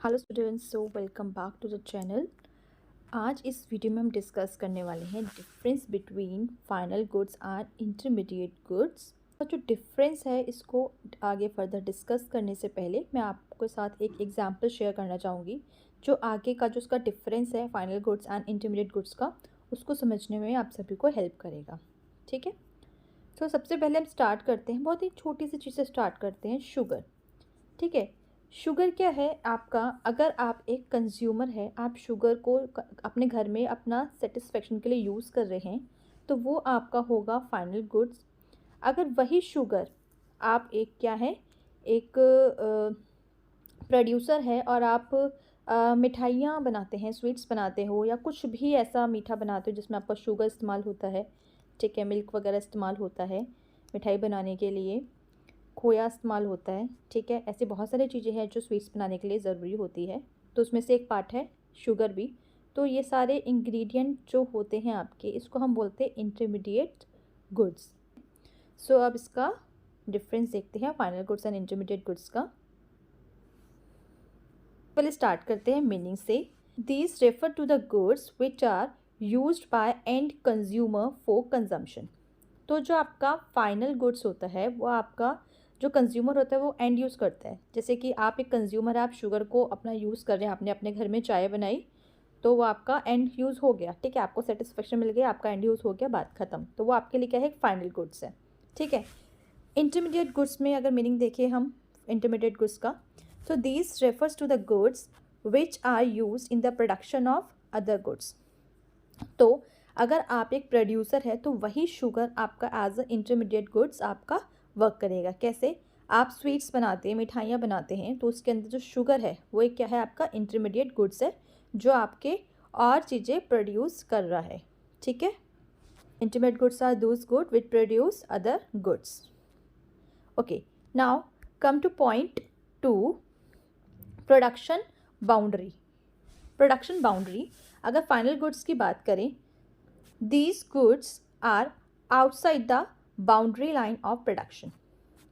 Hello students, so welcome back to the channel. आज इस video में हम डिस्कस करने वाले हैं difference between final goods and intermediate goods. और जो डिफरेंस है इसको आगे फर्दर डिस्कस करने से पहले मैं आपके साथ एक एग्जांपल शेयर करना चाहूँगी जो आगे का जो उसका डिफरेंस है final goods and intermediate goods का, उसको समझने में आप सभी को हेल्प करेगा। ठीक है, तो सबसे पहले हम स्टार्ट करते हैं, बहुत ही छोटी सी चीज़ से स्टार्ट करते हैं, शुगर। ठीक है, शुगर क्या है आपका, अगर आप एक कंज्यूमर है, आप शुगर को अपने घर में अपना सेटिस्फेक्शन के लिए यूज़ कर रहे हैं, तो वो आपका होगा फाइनल गुड्स। अगर वही शुगर आप एक क्या है, एक प्रोड्यूसर है और आप मिठाइयाँ बनाते हैं, स्वीट्स बनाते हो या कुछ भी ऐसा मीठा बनाते हो जिसमें आपका शुगर इस्तेमाल होता है, ठीक है, मिल्क वगैरह इस्तेमाल होता है मिठाई बनाने के लिए, खोया इस्तेमाल होता है, ठीक है, ऐसी बहुत सारी चीज़ें हैं जो स्वीट्स बनाने के लिए ज़रूरी होती है, तो उसमें से एक पार्ट है शुगर भी। तो ये सारे इंग्रेडिएंट जो होते हैं आपके, इसको हम बोलते हैं इंटरमीडिएट गुड्स। सो अब इसका डिफरेंस देखते हैं final goods and intermediate goods का। पहले स्टार्ट करते हैं मीनिंग से। These refer to the goods which are used by end consumer for consumption. तो जो आपका फाइनल गुड्स होता है वो आपका जो कंज्यूमर होता है वो एंड यूज़ करता है। जैसे कि आप एक कंज्यूमर है, आप शुगर को अपना यूज़ कर रहे हैं, आपने अपने घर में चाय बनाई, तो वो आपका एंड यूज़ हो गया, ठीक है, आपको सेटिस्फेक्शन मिल गया, आपका एंड यूज़ हो गया, बात ख़त्म। तो वो आपके लिए क्या है, एक फाइनल गुड्स है। ठीक है, इंटरमीडिएट गुड्स में अगर मीनिंग देखें हम इंटरमीडिएट गुड्स का, तो this refers to the goods which are use in the production of other goods. तो अगर आप एक प्रोड्यूसर है तो वही शुगर आपका एज अ इंटरमीडिएट गुड्स आपका वर्क करेगा। कैसे, आप स्वीट्स बनाते हैं, मिठाइयाँ बनाते हैं, तो उसके अंदर जो शुगर है वो एक क्या है, आपका इंटरमीडिएट गुड्स है जो आपके और चीज़ें प्रोड्यूस कर रहा है। ठीक है, intermediate goods are those good which produce other goods. Okay, now come to point 2, production boundary. Production boundary, अगर फाइनल गुड्स की बात करें, these goods are outside the boundary line of production.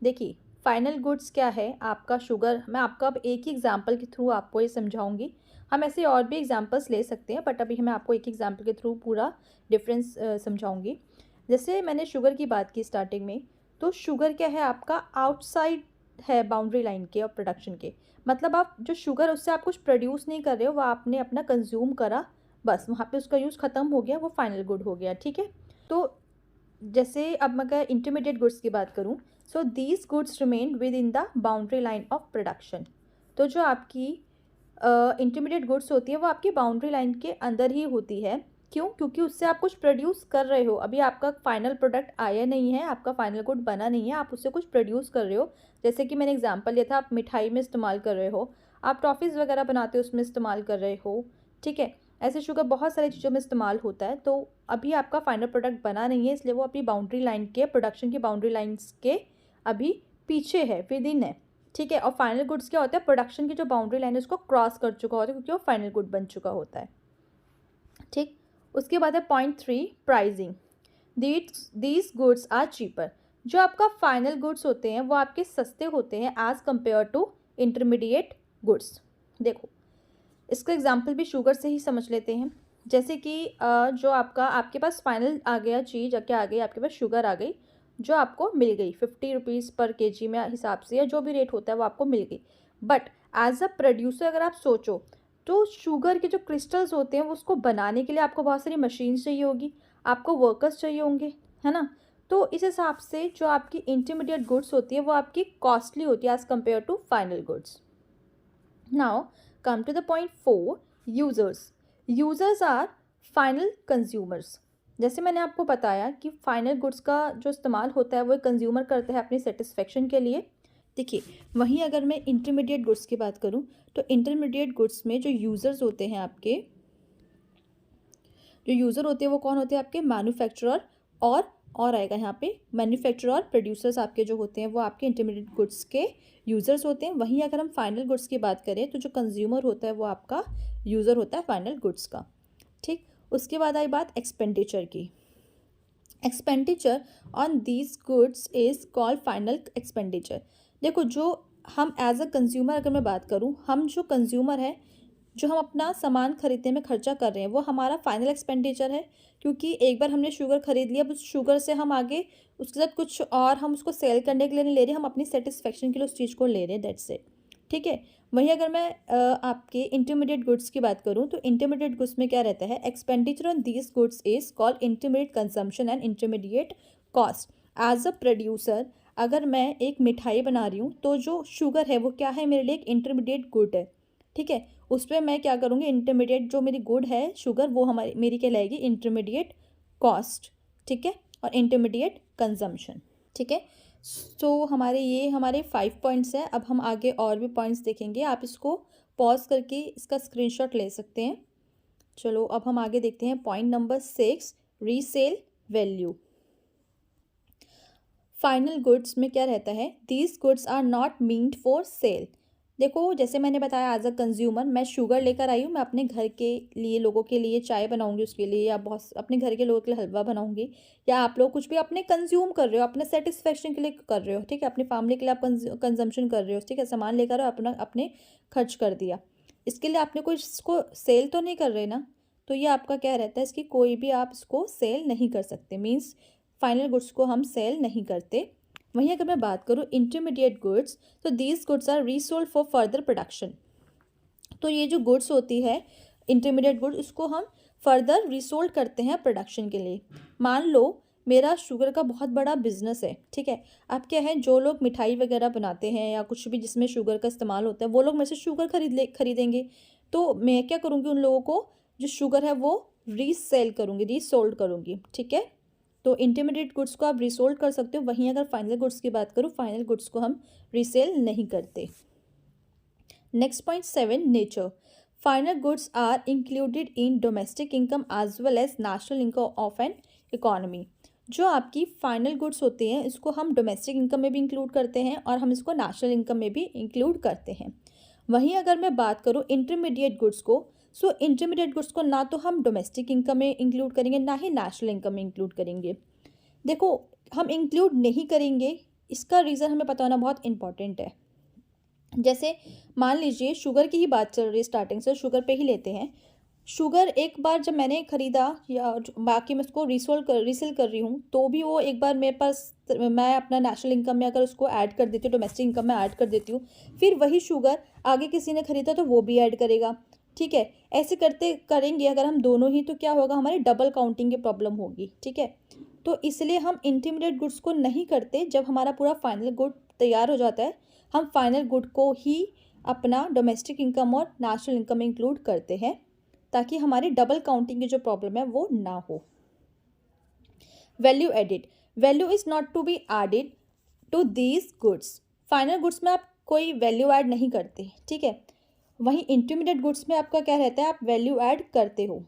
देखिए, फाइनल गुड्स क्या है आपका sugar, मैं आपको अब एक ही एग्जांपल के थ्रू आपको ये समझाऊंगी। हम ऐसे और भी एग्जांपल्स ले सकते हैं, बट अभी मैं आपको एक एग्जांपल के थ्रू पूरा डिफरेंस समझाऊंगी। जैसे मैंने शुगर की बात की स्टार्टिंग में, तो शुगर क्या है आपका आउटसाइड है बाउंड्री लाइन के और प्रोडक्शन के। मतलब आप जो शुगर उससे आप कुछ प्रोड्यूस नहीं कर रहे हो, वो आपने अपना कंज्यूम करा, बस वहाँ पे उसका यूज़ ख़त्म हो गया, वो फाइनल गुड हो गया। ठीक है, तो जैसे अब मैं अगर इंटरमीडिएट गुड्स की बात करूँ, so these goods remain with in the boundary line of production. तो जो आपकी इंटरमीडिएट गुड्स होती है वो आपकी बाउंड्री लाइन के अंदर ही होती है। क्यों? क्योंकि उससे आप कुछ प्रोड्यूस कर रहे हो, अभी आपका फाइनल प्रोडक्ट आया नहीं है, आपका फाइनल गुड बना नहीं है, आप उससे कुछ प्रोड्यूस कर रहे हो। जैसे कि मैंने एग्जांपल लिया था, आप मिठाई में इस्तेमाल कर रहे हो, आप टॉफ़ीज़ वगैरह बनाते हो उसमें इस्तेमाल कर रहे हो। ठीक है, ऐसे शुगर बहुत सारी चीज़ों में इस्तेमाल होता है। तो अभी आपका फाइनल प्रोडक्ट बना नहीं है, इसलिए वो अपनी बाउंड्री लाइन के, प्रोडक्शन की बाउंड्री लाइन्स के अभी पीछे है, विद इन है। ठीक है, और फाइनल गुड्स क्या होता है, प्रोडक्शन की जो बाउंड्री लाइन है उसको क्रॉस कर चुका होता है, क्योंकि वो फाइनल गुड बन चुका होता है। ठीक, उसके बाद है point 3, pricing. These goods are cheaper. जो आपका फाइनल गुड्स होते हैं वो आपके सस्ते होते हैं as compare to intermediate goods. देखो, इसका एग्जाम्पल भी शुगर से ही समझ लेते हैं। जैसे कि जो आपके पास फाइनल आ गया चीज़, क्या आ गई, आपके पास शुगर आ गई जो आपको मिल गई 50 रुपीज़ पर केजी में हिसाब से, या जो भी रेट होता है वो आपको मिल गई। बट एज अ प्रोड्यूसर अगर आप सोचो, तो शुगर के जो क्रिस्टल्स होते हैं वो उसको बनाने के लिए आपको बहुत सारी मशीन्स चाहिए होगी, आपको वर्कर्स चाहिए होंगे, है ना। तो इस हिसाब से जो आपकी इंटरमीडिएट गुड्स होती है वो आपकी कॉस्टली होती है as compare to final goods. Now come to the point 4, users. Users are final consumers. जैसे मैंने आपको बताया कि फाइनल गुड्स का जो इस्तेमाल होता है वो कंज्यूमर करते हैं अपनी सेटिस्फेक्शन के लिए। देखिए, वहीं अगर मैं इंटरमीडिएट गुड्स की बात करूं, तो इंटरमीडिएट गुड्स में जो यूज़र्स होते हैं आपके, जो यूज़र होते हैं वो कौन होते हैं, आपके मैन्युफैक्चरर और आएगा यहाँ पे मैन्युफैक्चरर और प्रोड्यूसर्स आपके जो होते हैं वो आपके इंटरमीडिएट गुड्स के यूज़र्स होते हैं। वहीं अगर हम फाइनल गुड्स की बात करें तो जो कंज्यूमर होता है वो आपका यूज़र होता है फाइनल गुड्स का। ठीक, उसके बाद आई बात एक्सपेंडिचर की। Expenditure on these goods is called final expenditure. देखो, जो हम एज अ कंज्यूमर अगर मैं बात करूँ, हम जो कंज्यूमर है, जो हम अपना सामान खरीदने में खर्चा कर रहे हैं, वो हमारा फाइनल एक्सपेंडिचर है, क्योंकि एक बार हमने शुगर खरीद लिया, अब उस शुगर से हम आगे उसके साथ कुछ और हम उसको सेल करने के लिए नहीं ले रहे, हम अपनी सेटिस्फेक्शन के लिए उस चीज़ को ले रहे हैं, दैट्स इट। ठीक है। वहीं अगर मैं आपके इंटरमीडिएट गुड्स की बात करूँ, तो इंटरमीडिएट गुड्स में क्या रहता है, expenditure on these goods is called intermediate consumption and intermediate cost. As a producer अगर मैं एक मिठाई बना रही हूँ, तो जो शुगर है वो क्या है, मेरे लिए एक इंटरमीडिएट गुड है। ठीक है। उस पर मैं क्या करूँगी, इंटरमीडिएट जो मेरी गुड है शुगर, वो हमारी मेरी कहलाएगी इंटरमीडिएट कॉस्ट। ठीक है। और इंटरमीडिएट कंजम्पशन। ठीक है। सो हमारे 5 पॉइंट्स हैं। अब हम आगे और भी पॉइंट्स देखेंगे, आप इसको पॉज करके इसका स्क्रीनशॉट ले सकते हैं। चलो अब हम आगे देखते हैं point number 6, resale value. Final goods में क्या रहता है, these goods are not meant for sale. देखो जैसे मैंने बताया, एज अ कंज्यूमर मैं शुगर लेकर आई हूँ, मैं अपने घर के लिए, लोगों के लिए चाय बनाऊंगी उसके लिए, या बहुत अपने घर के लोगों के लिए हलवा बनाऊंगी, या आप लोग कुछ भी अपने कंज्यूम कर रहे हो, अपने सेटिस्फेक्शन के लिए कर रहे हो। ठीक है। अपनी फैमिली के लिए आप कंजम्पशन कर रहे हो। ठीक है। सामान लेकर अपना अपने खर्च कर दिया, इसके लिए आपने कोई इसको सेल तो नहीं कर रहे ना, तो ये आपका क्या रहता है, इसकी कोई भी आप इसको सेल नहीं कर सकते, मीन्स फाइनल गुड्स को हम सेल नहीं करते। वहीं अगर मैं बात करूँ इंटरमीडिएट गुड्स, तो these goods are resold for further production. तो ये जो गुड्स होती है इंटरमीडिएट गुड्स, उसको हम फर्दर रीसोल्ड करते हैं प्रोडक्शन के लिए। मान लो मेरा शुगर का बहुत बड़ा बिजनेस है। ठीक है। अब क्या है, जो लोग मिठाई वगैरह बनाते हैं या कुछ भी जिसमें शुगर का इस्तेमाल होता है, वो लोग मेरे से शुगर खरीदेंगे। तो मैं क्या करूँगी, उन लोगों को जो शुगर है वो रीसेल करूँगी, रीसोल्ड करूँगी। ठीक है। तो इंटरमीडिएट गुड्स को आप रीसोल्ड कर सकते हो। वहीं अगर फाइनल गुड्स की बात करूँ, फाइनल गुड्स को हम रीसेल नहीं करते। Next point 7, nature. Final goods are included in domestic income as well as national income of an economy. जो आपकी फाइनल गुड्स होते हैं, इसको हम डोमेस्टिक इनकम में भी इंक्लूड करते हैं और हम इसको नेशनल इनकम में भी इंक्लूड करते हैं। वहीं अगर मैं बात करूँ इंटरमीडिएट गुड्स को, सो इंटरमीडिएट गुड्स को ना तो हम डोमेस्टिक इनकम में इंक्लूड करेंगे, ना ही नेशनल इनकम में इंक्लूड करेंगे। देखो हम इंक्लूड नहीं करेंगे, इसका रीज़न हमें पता होना बहुत इंपॉर्टेंट है। जैसे मान लीजिए शुगर की ही बात चल रही है, स्टार्टिंग से शुगर पे ही लेते हैं। शुगर एक बार जब मैंने खरीदा, या बाकी मैं उसको रीसेल कर रही हूँ, तो भी वो एक बार मेरे पास, मैं अपना नेशनल इनकम में अगर उसको ऐड कर देती हूँ, डोमेस्टिक इनकम में ऐड कर देती हूँ, फिर वही शुगर आगे किसी ने खरीदा तो वो भी ऐड करेगा। ठीक है। ऐसे करते करेंगे अगर हम दोनों ही, तो क्या होगा, हमारी डबल काउंटिंग की प्रॉब्लम होगी। ठीक है। तो इसलिए हम इंटरमीडिएट गुड्स को नहीं करते। जब हमारा पूरा फाइनल गुड तैयार हो जाता है, हम फाइनल गुड को ही अपना डोमेस्टिक इनकम और नेशनल इनकम में इंक्लूड करते हैं, ताकि हमारी डबल काउंटिंग की जो प्रॉब्लम है वो ना हो। Value added. Value is not to be added to these goods. Final goods में आप कोई वैल्यू ऐड नहीं करते। ठीक है। वहीं इंटरमीडिएट गुड्स में आपका क्या रहता है, आप वैल्यू ऐड करते हो।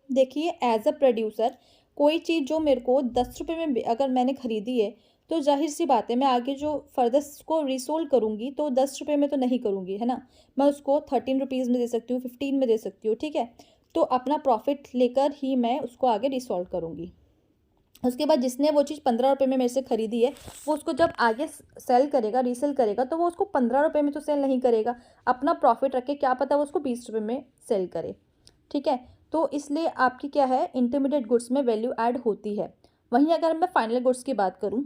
देखिए एज अ प्रोड्यूसर, कोई चीज़ जो मेरे को 10 रुपये में अगर मैंने खरीदी है, तो जाहिर सी बात है मैं आगे जो फर्दर उसको रीसोल्ड करूँगी तो 10 रुपये में तो नहीं करूँगी, है ना। मैं उसको 13 रुपीज़ में दे सकती हूँ, 15 में दे सकती हूँ। ठीक है। तो अपना प्रॉफिट लेकर ही मैं उसको आगे रीसोल्ड करूँगी। उसके बाद जिसने वो चीज़ 15 रुपये में मेरे से ख़रीदी है, वो उसको जब आगे सेल करेगा, रीसेल करेगा, तो वो उसको 15 रुपये में तो सेल नहीं करेगा, अपना प्रॉफिट रख के क्या पता वो उसको 20 रुपये में सेल करे। ठीक है। तो इसलिए आपकी क्या है, इंटरमीडिएट गुड्स में वैल्यू ऐड होती है। वहीं अगर मैं फाइनल गुड्स की बात करूँ,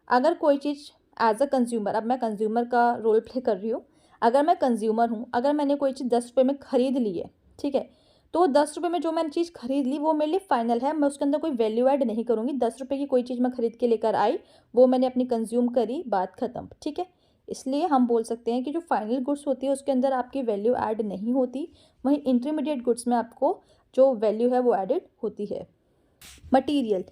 अगर कोई चीज़ एज अ कंज्यूमर, अब मैं कंज्यूमर का रोल प्ले कर रही हूँ, अगर मैं कंज्यूमर हूँ, अगर मैंने कोई चीज़ 10 रुपये में ख़रीद ली है, ठीक है, तो 10 रुपये में जो मैंने चीज़ खरीद ली वो मेरे लिए फाइनल है, मैं उसके अंदर कोई वैल्यू ऐड नहीं करूँगी। 10 रुपये की कोई चीज़ मैं खरीद के लेकर आई, वो मैंने अपनी कंज्यूम करी, बात ख़त्म। ठीक है। इसलिए हम बोल सकते हैं कि जो फाइनल गुड्स होती है उसके अंदर आपकी वैल्यू ऐड नहीं होती, वहीं इंटरमीडिएट गुड्स में आपको जो वैल्यू है वो एडिड होती है। Material.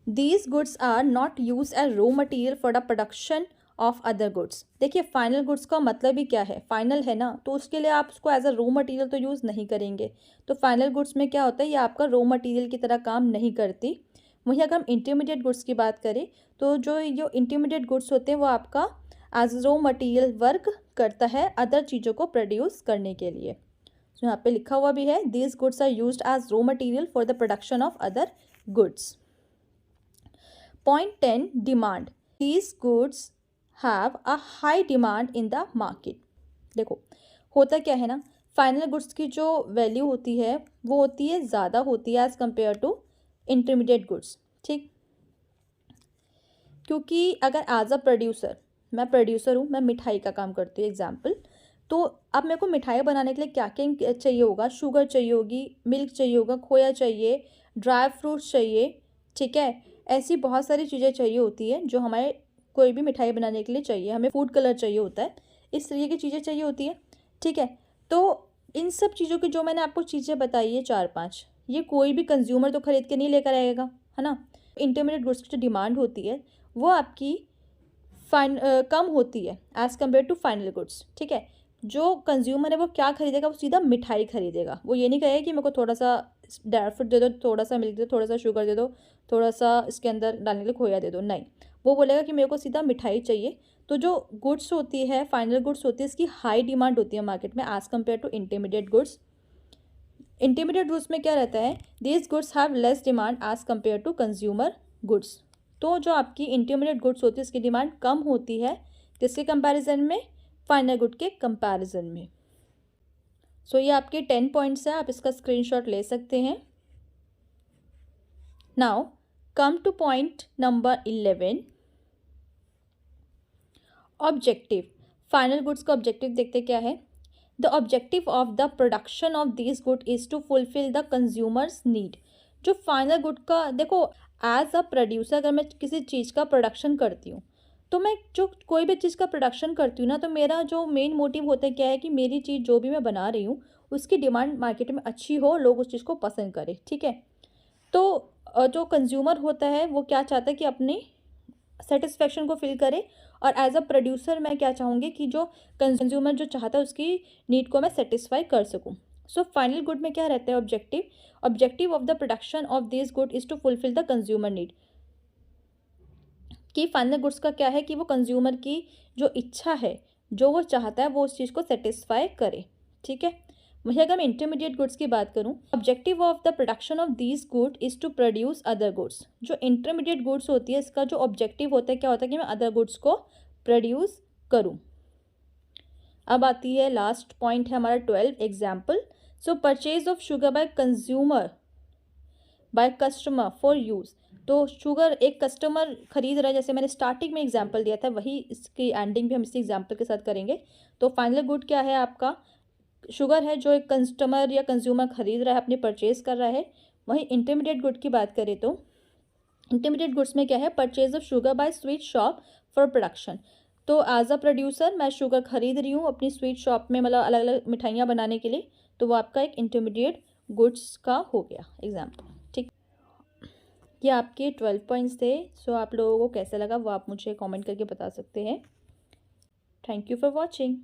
These goods are not use as raw material for the production of other goods. देखिए फाइनल गुड्स का मतलब ही क्या है, फाइनल है ना, तो उसके लिए आप उसको एज अ रॉ मटीरियल तो यूज़ नहीं करेंगे। तो फाइनल गुड्स में क्या होता है, ये आपका रॉ मटीरियल की तरह काम नहीं करती। वहीं अगर हम इंटरमीडिएट गुड्स की बात करें, तो जो इंटरमीडिएट गुड्स होते हैं वो आपका एज रॉ मटीरियल वर्क करता है अदर चीज़ों को प्रोड्यूस करने के लिए। तो यहाँ पे लिखा हुआ भी है, these goods are used as raw material for the production of other goods. Point 10, demand. These goods have a high demand in the market. देखो होता क्या है ना, फाइनल गुड्स की जो वैल्यू होती है वो होती है ज़्यादा होती है as compare to intermediate goods. ठीक, क्योंकि अगर एज अ प्रोड्यूसर, मैं प्रोड्यूसर हूँ, मैं मिठाई का काम करती हूँ एग्जाम्पल, तो अब मेरे को मिठाई बनाने के लिए क्या क्या चाहिए होगा, शुगर चाहिए होगी, मिल्क चाहिए होगा, खोया चाहिए, ड्राई फ्रूट्स चाहिए। ठीक है, ऐसी बहुत सारी चीज़ें चाहिए होती है जो हमारे कोई भी मिठाई बनाने के लिए चाहिए। हमें फूड कलर चाहिए होता है, इस तरीके की चीज़ें चाहिए होती है। ठीक है, तो इन सब चीज़ों की जो मैंने आपको चीज़ें बताई है 4-5, ये कोई भी कंज्यूमर तो खरीद के नहीं लेकर आएगा, है ना। इंटरमीडिएट गुड्स की जो डिमांड होती है वो आपकी कम होती है as compare to final goods. ठीक है, जो कंज्यूमर है वो क्या खरीदेगा, वो सीधा मिठाई खरीदेगा। वो ये नहीं कहेगा कि मेरे को थोड़ा सा ड्राई फ्रूट दे दो, थोड़ा सा मिल्क दे दो, थोड़ा सा शुगर दे दो, थोड़ा सा इसके अंदर डालने के लिए खोया दे दो, नहीं, वो बोलेगा कि मेरे को सीधा मिठाई चाहिए। तो जो गुड्स होती है, फाइनल गुड्स होती है, इसकी हाई डिमांड होती है मार्केट में as compare to intermediate goods. Intermediate goods में क्या रहता है, these goods have less demand as compare to consumer goods. तो जो आपकी इंटरमीडिएट गुड्स होती है इसकी डिमांड कम होती है किसके कंपैरिजन में, फाइनल गुड के कंपैरिजन में। सो ये आपके 10 पॉइंट्स हैं, आप इसका स्क्रीनशॉट ले सकते हैं। Now come to point number 11, objective. Final goods का ऑब्जेक्टिव देखते क्या है। The objective of the production of this good is to fulfil the consumers need. जो फाइनल गुड का, देखो एज अ प्रोड्यूसर अगर मैं किसी चीज़ का प्रोडक्शन करती हूँ, तो मैं जो कोई भी चीज़ का प्रोडक्शन करती हूँ ना, तो मेरा जो मेन मोटिव होता है क्या है कि मेरी चीज़ जो भी मैं बना रही हूँ उसकी डिमांड मार्केट में अच्छी हो, लोग उस चीज़ को पसंद करें। ठीक है, तो जो कंज्यूमर होता है वो क्या चाहता है कि अपनी सेटिस्फेक्शन को फिल करे, और एज अ प्रोड्यूसर मैं क्या चाहूँगी कि जो कंज्यूमर जो चाहता है उसकी नीड को मैं सेटिस्फाई कर सकूँ। सो फाइनल गुड में क्या रहता है objective, objective of the production of this good is to fulfil the consumer need. कि फाइनल गुड्स का क्या है कि वो कंज्यूमर की जो इच्छा है, जो वो चाहता है, वो उस चीज़ को सेटिस्फाई करे। ठीक है, वहीं अगर मैं इंटरमीडिएट गुड्स की बात करूं, objective of the production of these good is to produce other goods. जो इंटरमीडिएट गुड्स होती है इसका जो ऑब्जेक्टिव होता है क्या होता है कि मैं अदर गुड्स को प्रोड्यूस करूं। अब आती है लास्ट पॉइंट है हमारा 12 example. So purchase of sugar by consumer by customer for use. तो शुगर एक कस्टमर खरीद रहा है, जैसे मैंने स्टार्टिंग में एग्जांपल दिया था, वही इसकी एंडिंग भी हम इसी एग्जांपल के साथ करेंगे। तो फाइनल गुड क्या है आपका, शुगर है जो एक कस्टमर या कंज्यूमर खरीद रहा है, अपनी परचेज कर रहा है। वहीं इंटरमीडिएट गुड की बात करें तो इंटरमीडिएट गुड्स में क्या है, purchase of sugar bye sweet shop for production. तो एज अ प्रोड्यूसर मैं शुगर खरीद रही हूँ अपनी स्वीट शॉप में, मतलब अलग अलग मिठाइयाँ बनाने के लिए, तो वो आपका एक इंटरमीडिएट गुड्स का हो गया एग्जाम्पल। ठीक, ये आपके 12 पॉइंट्स थे। सो आप लोगों को कैसा लगा वो आप मुझे कमेंट करके बता सकते हैं। Thank you for watching.